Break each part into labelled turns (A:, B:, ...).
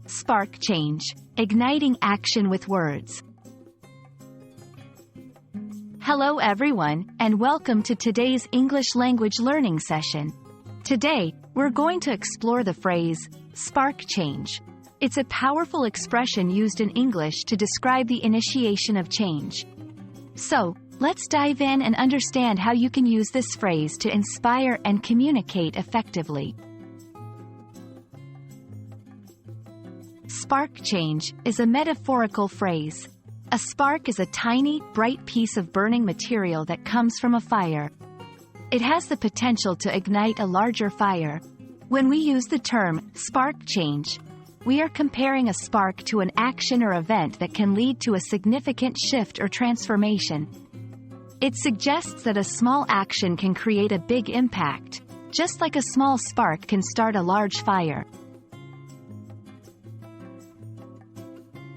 A: Spark change, igniting action with words. Hello everyone, and welcome to today's English language learning session. Today, we're going to explore the phrase, spark change. It's a powerful expression used in English to describe the initiation of change. So, let's dive in and understand how you can use this phrase to inspire and communicate effectively. Spark change is a metaphorical phrase. A spark is a tiny, bright piece of burning material that comes from a fire. It has the potential to ignite a larger fire. When we use the term spark change, we are comparing a spark to an action or event that can lead to a significant shift or transformation. It suggests that a small action can create a big impact, just like a small spark can start a large fire.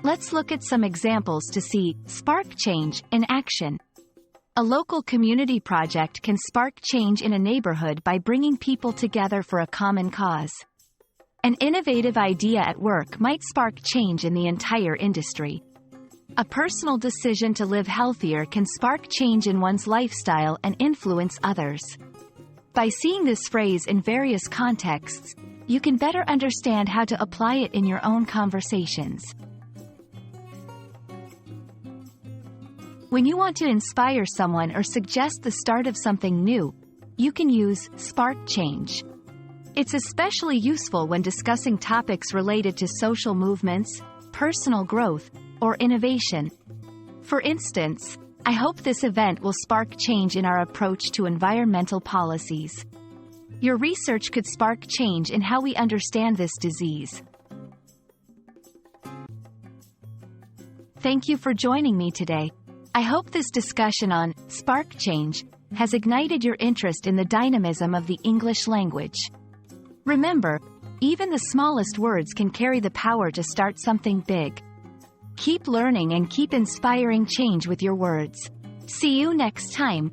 A: Let's look at some examples to see spark change in action. A local community project can spark change in a neighborhood by bringing people together for a common cause. An innovative idea at work might spark change in the entire industry. A personal decision to live healthier can spark change in one's lifestyle and influence others. By seeing this phrase in various contexts, you can better understand how to apply it in your own conversations. When you want to inspire someone or suggest the start of something new, you can use spark change. It's especially useful when discussing topics related to social movements, personal growth, or innovation. For instance, I hope this event will spark change in our approach to environmental policies. Your research could spark change in how we understand this disease. Thank you for joining me today. I hope this discussion on spark change has ignited your interest in the dynamism of the English language. Remember, even the smallest words can carry the power to start something big. Keep learning and keep inspiring change with your words. See you next time.